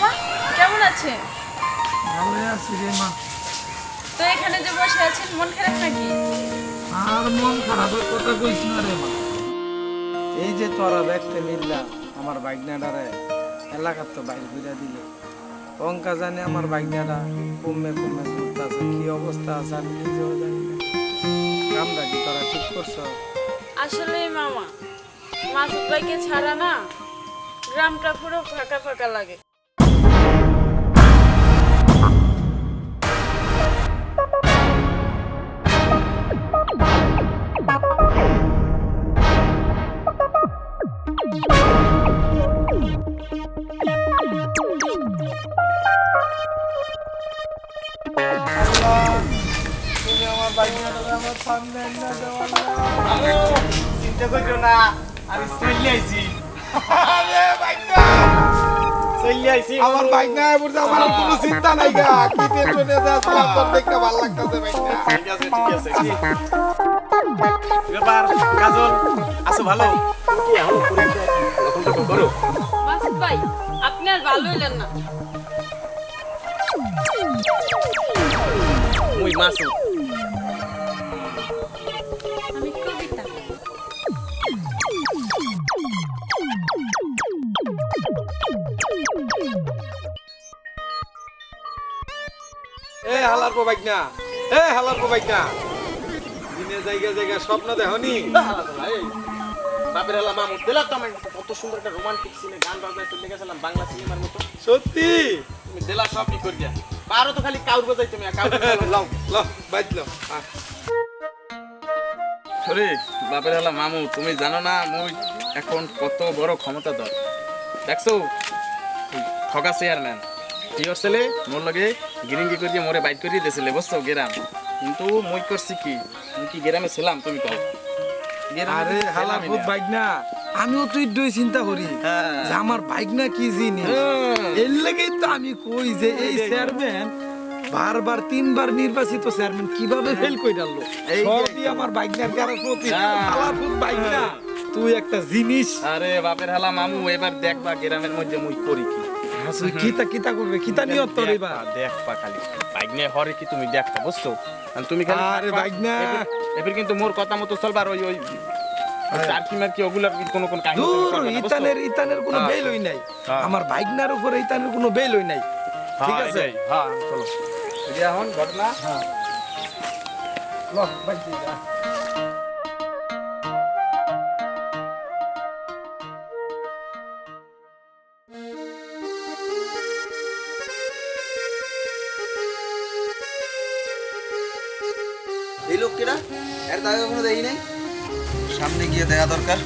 মামা, কেমন আছেন? ভালো আছি রে মা। তো এখানে যে বসে আছেন, মন খারাপ নাকি? আর মন খারাপের কথা কইস না রে মা। এই যে তোরা দেখতে মিললা আমার বাইকনাটারে এলাকার তো বাইক ঘুরে দিলে অঙ্কা জানে আমার বাইকনাটা কমে কমে ঘুরতেছে, কি অবস্থা আছে আমি নিজেও জানি না। কামটা কি তোরা ঠিক করছো? আসলে মামা, মাসুদ ভাইকে ছাড়া না গ্রামটা পুরো ফাঁকা ফাঁকা লাগে। তুমি আমার বাইকনাটারে আমার সামনে এনে দেওয়া না। চিন্তা করিও না, আমি চলে আইছি। আমার বাইক নাই বুঝতে আমার কোনো চিন্তা নাই গা, কি টেনশনে যাচ্ছিলাম তোর দেখতে ভালো লাগতেছে বাইকটা। ঠিক আছে ঠিক আছে কি ব্যাপার কাজল, আছো ভালো? তুমি কি এখন পরীক্ষা রকম করো? মাসুদ ভাই, আপনি আর ভালো হইলেন না। মুই মাসুদ। আমি কবিতা। এ হালার পো বাইক না, এ হালার পো বাইক না, দিনে জায়গা জায়গা স্বপ্ন দেখনি। বাপের হলা মামুদ দিলা তো আমি কত সুন্দর একটা রোমান্টিক সিনে গান বাজনা চলে গেছিলাম বাংলা সিনেমার মতো। সত্যি তুমি দিলা সব কি করিয়া পারো তো খালি কাউর বাজাই তুমি কাউর লাও লাও বাজলো। আরে বাপের হলা মামু, তুমি জানো না মুই এখন কত বড় ক্ষমতাধর দেখছো? ঠগা চেয়ারম্যান কি করছিলে মোর লগে গিরিঙ্গি করিয়ে মোরে বাইট করিয়ে দিয়েছিলে বুঝছো গ্রাম, কিন্তু মুই করছি কি? মুই কি গ্রামে ছিলাম তুমি কও? আরে হালার পো বাইক না, আমিও তুই দুই চিন্তা করি যে আমার বাইক না কি জিনিস। এর লাগেই তো আমি কই যে এই চেয়ারম্যান বারবার তিনবার নির্বাচিত চেয়ারম্যান কিভাবে ফেল কই ডাললো। সবই আমার বাইকনার কারণে প্রতি হালার পো বাইক না, তুই একটা জিনিস। আরে বাপের হালা মামু, এবার দেখবা গ্রামের মধ্যে মুই করি কি। তুই কিতা কিতা করবে, কিতা নিয়ত তোর এবার? দেখবা খালি বাইকনে হরে কি তুমি দেখবা বুঝছো? আর তুমি খালি আরে বাইকনা এবার কিন্তু মোর কথা মতো চলবার। ওই ওই টার্কিমার কি ওগুলার কোন কোন কাহিনী তুমি দূর, করবে না, বুঝছো? ইতানের কোনো হ্যাঁ। বেল হই নাই। হ্যাঁ। আমার বাইকনার উপরে ইতানের কোনো বেল হই নাই। ঠিক আছে, হ্যাঁ চলো এটা এখন ঘটনা। হ্যাঁ ল বাইক দিয়ে যা। এই লোকটা এর আগে কখনো দেখি নাই, সামনে গিয়ে দেখা দরকার।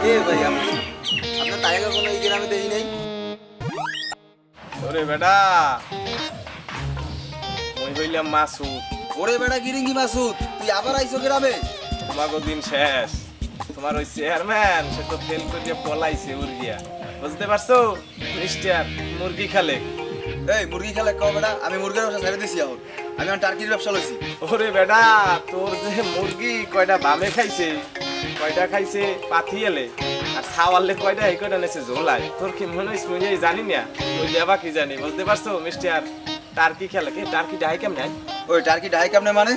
এ ভাই, আপনি আপনার তাই আগে কোনো এই গ্রামে দেখি নাই? ওরে বেটা, ওই হইলাম মাসুদ। ওরে বেটা গিরিঙ্গি মাসুদ, তুই আবার আইছো গ্রামে? তোমাকে দিন শেষ। তোমার ওই চেয়ারম্যান সে তো ফেল করিয়া পলাইছে উর্গিয়া, বুঝতে পারছো? মিস্টার মুরগি খালে। এই মুরগি খেলে কও বেটা, আমি মুরগির ব্যবসা ছেড়ে দিছি এখন, আমি এখন টার্কির ব্যবসা লইছি। ওরে বেটা, তোর যে মুরগি কয়টা বামে খাইছে, কয়টা খাইছে পাথি এলে, আর ছাওয়ালে কয়টা এই কয়টা নেছে ঝোলায়। তোর কি মনে হইছে মুই এই জানি না? ওই দেবা কি জানি, বুঝতে পারছো মিস্টার? টার্কি খেলে কি টার্কি ডাই কেমন? ওই টার্কি ঢাই কেমনে মানে?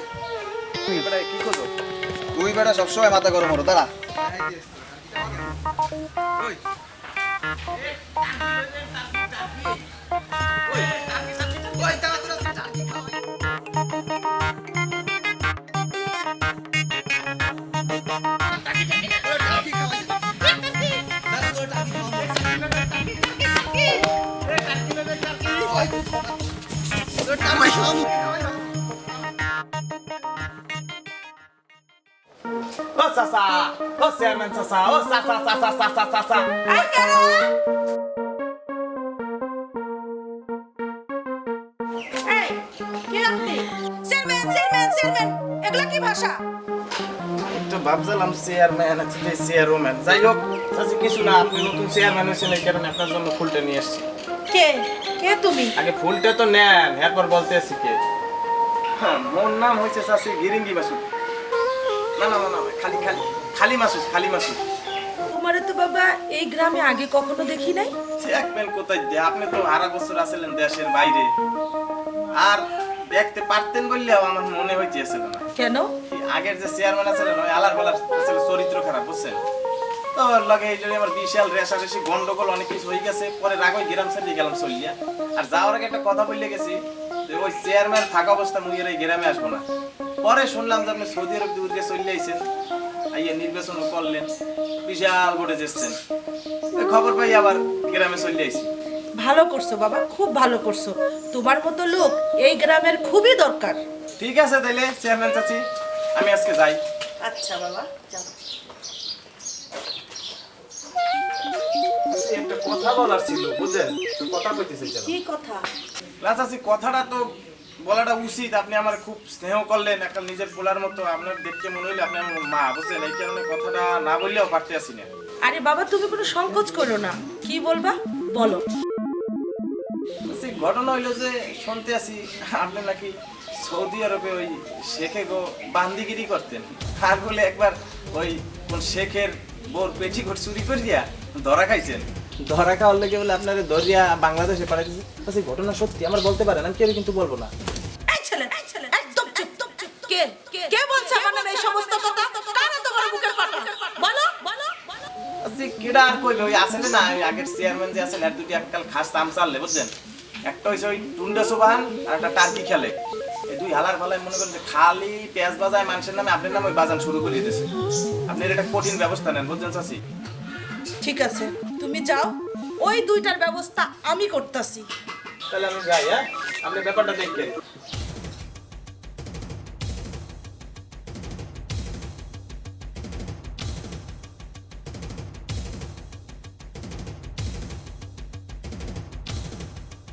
তুই বেটা কি করছো? তুই বেটা সবসময় মাথা গরম হলো, দাঁড়া। ও সাসা, ও চেয়ারম্যান সাসা, ও সাসা সাসা সাসা সাসা। এই কি আপনি চেয়ারম্যান চেয়ারম্যান চেয়ারম্যান এগুলা কি ভাষা? একটু ভাবছিলাম চেয়ারম্যান আছে চেয়ারম্যান, যাই হোক কিছু না, আপনি নতুন চেয়ারম্যান হয়েছেন এই কারণে আপনার জন্য ফুলটা নিয়ে এসেছি। কে কে তুমি? আগে ফুলটা তো নেন, এরপর বলতে আছি কে। হ্যাঁ, মোর নাম হয়েছে চাচি গিরিঙ্গি মাসুদ। না না না না, খালি খালি খালি মাসুদ, খালি মাসুদ। তোমারে তো বাবা এই গ্রামে আগে কখনো দেখি নাই। দেখবেন কোথায় দিয়ে, আপনি তো আড়া বছর আছিলেন দেশের বাইরে, আর দেখতে পারতেন বললেও আমার মনে হইতেছিল না। কেন? এই আগের যে চেয়ারম্যান আছিলেন ওই আলার বলার আসলে চরিত্র খারাপ, বুঝছেন তো? ওর লগে এই জন্য আমার বিশাল রেশারেশি গন্ডগোল অনেক কিছু হয়ে গেছে। পরে রাগ ওই গ্রাম ছেড়ে গেলাম চলিয়া। আর যাওয়ার আগে একটা কথা বললে গেছি যে ওই চেয়ারম্যান থাকা অবস্থা মুই এর এই গ্রামে আসবো না। পরে শুনলাম যে আপনি সৌদি আরব দূরে চলে আইছেন, আইয়া নির্বাচন করলেন, বিশাল ভোটে জিতছেন। ওই খবর পাই আবার গ্রামে চলে আইছি। ভালো করছো বাবা, খুব ভালো করছো। তোমার মতো লোক এই গ্রামের খুবই দরকার। ঠিক আছে তাইলে চেয়ারম্যান চাচি, আমি আজকে যাই। আচ্ছা বাবা, যাও। একটা কথা বলার ছিল, বুঝলেন? কথা কইতেছি। কি কথা? চাচি কথাটা তো বলাটা উচিত। আপনি আমার খুব স্নেহ করলেন, একটা নিজের পোলার মতো। আপনার দেখতে মনে হইলে আপনি আমার মা, বুঝলেন? এই কারণে কথাটা না বললেও পারতে আসি না। আরে বাবা, তুমি কোনো সংকোচ করো না। কি বলবা বলো। ঘটনা হইলো যে শুনতে আসি আপনি নাকি সৌদি আরবে ওই শেখে গো বান্দিগিরি করতেন, আর বলে একবার ওই কোন শেখের বোর পেটিকোট চুরি করিয়া ধরা খাইছেন। ধরা খাওয়ার লেগে বলে আপনার দরিয়া বাংলাদেশে পাঠাই দিয়েছে। ঘটনা সত্যি, আমার বলতে পারেন, আমি কেউ কিন্তু বলবো না। এই ছেলে একদম চুপ। কে কে বলছে আমার নামে এই সমস্ত কথা? কারা তোমার বুকের পাটা? বলো বলো। কেডা আর কইবে? ওই আসলে না, ওই আগের চেয়ারম্যান যে আছেন, এর দুটি এককাল খাস তাম চাললে, বুঝছেন? একটা হইছে ওই টুন্ডা সুবাহান, আর একটা টার্কি খেলে। এই দুই হালার ফালায় মনে করেন যে খালি পেঁয়াজ বাজায় মানুষের নামে, আপনার নামে ওই বাজান শুরু করে দিয়েছে। আপনার এটা কঠিন ব্যবস্থা নেন, বুঝছেন চাচি? ঠিক আছে, তুমি যাও, ওই দুইটার ব্যবস্থা আমি করতেছি। তাহলে আমি যাই। হ্যাঁ, আপনি ব্যাপারটা দেখবেন।